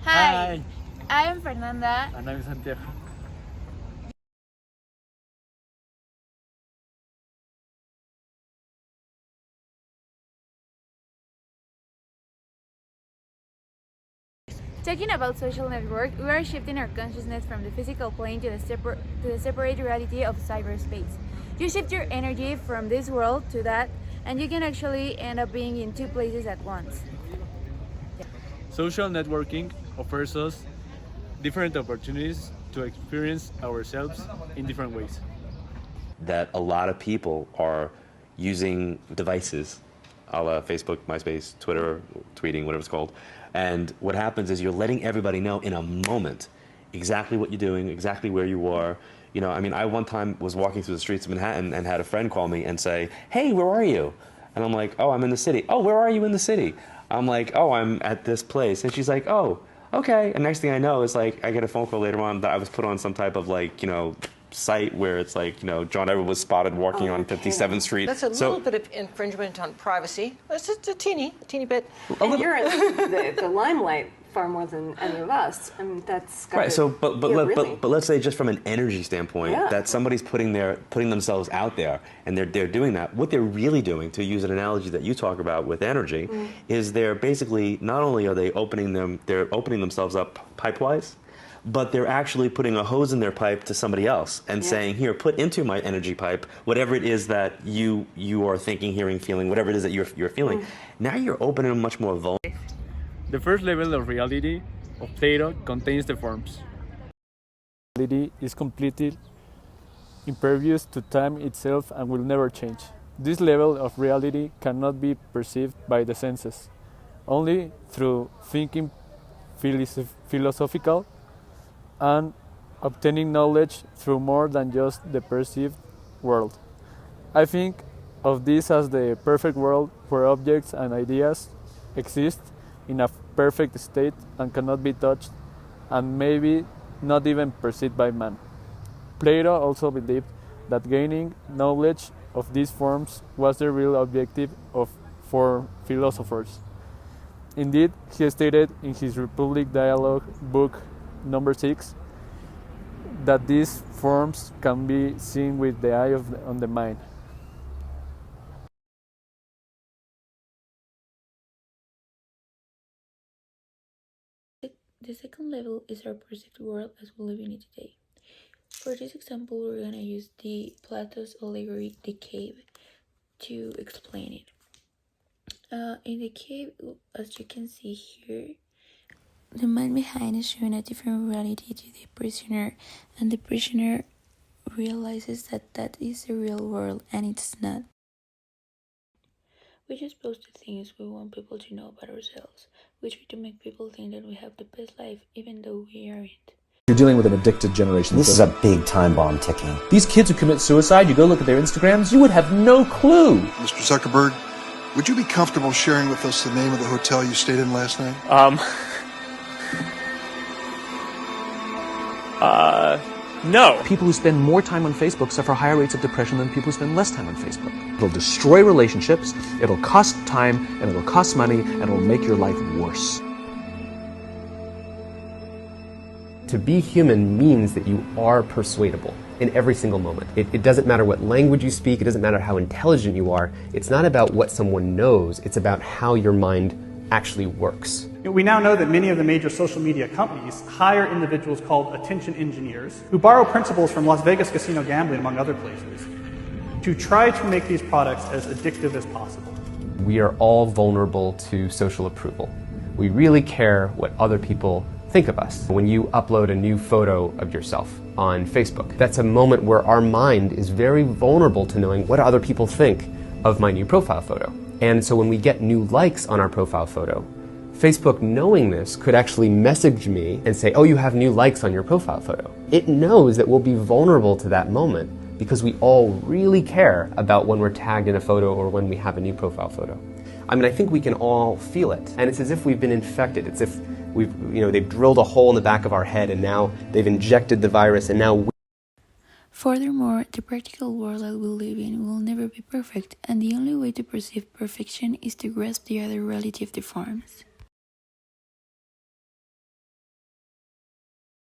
Hi, I am Fernanda. And I'm Santiago. Talking about social network, we are shifting our consciousness from the physical plane to the separate reality of cyberspace. You shift your energy from this world to that, and you can actually end up being in two places at once. Social networking offers us different opportunities to experience ourselves in different ways. That a lot of people are using devices, a la Facebook, MySpace, Twitter, tweeting, whatever it's called. And what happens is you're letting everybody know in a moment exactly what you're doing, exactly where you are. You know, I mean, I one time was walking through the streets of Manhattan and had a friend call me and say, "Hey, where are you?" And I'm like, "Oh, I'm in the city." "Oh, where are you in the city?" I'm like, "Oh, I'm at this place." And she's like, "Oh, okay." And next thing I know is like, I get a phone call later on that I was put on some type of like, site where it's like, John Edward was spotted walking on 57th Street. That's a little bit of infringement on privacy. It's just a teeny bit. And you're in the limelight far more than any of us. I mean, that's got Right. So, but really. but let's say just from an energy standpoint, Yeah. that somebody's putting themselves out there, and they're doing that. What they're really doing, to use an analogy that you talk about with energy, is they're basically not only are they they're opening themselves up pipe-wise, but they're actually putting a hose in their pipe to somebody else and saying, "Here, put into my energy pipe whatever it is that you are thinking, hearing, feeling, whatever it is that you're feeling." Now you're opening them much more vulnerable. The first level of reality of Plato contains the forms. Reality is completely impervious to time itself and will never change. This level of reality cannot be perceived by the senses, only through thinking philosophical and obtaining knowledge through more than just the perceived world. I think of this as the perfect world where objects and ideas exist in a perfect state and cannot be touched and maybe not even perceived by man. Plato also believed that gaining knowledge of these forms was the real objective for philosophers. Indeed, he stated in his Republic Dialogue book number 6 that these forms can be seen with the eye on the mind. The second level is our perceived world as we live in it today. For this example, we're gonna use the Plato's allegory, the cave, to explain it. In the cave, as you can see here, the man behind is showing a different reality to the prisoner, and the prisoner realizes that that is the real world and it's not. We just post the things we want people to know about ourselves. We try to make people think that we have the best life, even though we aren't. You're dealing with an addicted generation. This is a big time bomb ticking. These kids who commit suicide, you go look at their Instagrams, you would have no clue. Mr. Zuckerberg, would you be comfortable sharing with us the name of the hotel you stayed in last night? No. People who spend more time on Facebook suffer higher rates of depression than people who spend less time on Facebook. It'll destroy relationships, it'll cost time, and it'll cost money, and it'll make your life worse. To be human means that you are persuadable in every single moment. It doesn't matter what language you speak, it doesn't matter how intelligent you are. It's not about what someone knows, it's about how your mind actually works. We now know that many of the major social media companies hire individuals called attention engineers who borrow principles from Las Vegas casino gambling, among other places, to try to make these products as addictive as possible. We are all vulnerable to social approval. We really care what other people think of us. When you upload a new photo of yourself on Facebook, that's a moment where our mind is very vulnerable to knowing what other people think of my new profile photo. And so when we get new likes on our profile photo, Facebook, knowing this, could actually message me and say, "Oh, you have new likes on your profile photo." It knows that we'll be vulnerable to that moment because we all really care about when we're tagged in a photo or when we have a new profile photo. I mean, I think we can all feel it. And it's as if we've been infected. It's if they've drilled a hole in the back of our head and now they've injected the virus and now Furthermore, the practical world that we live in will never be perfect, and the only way to perceive perfection is to grasp the other reality of the forms.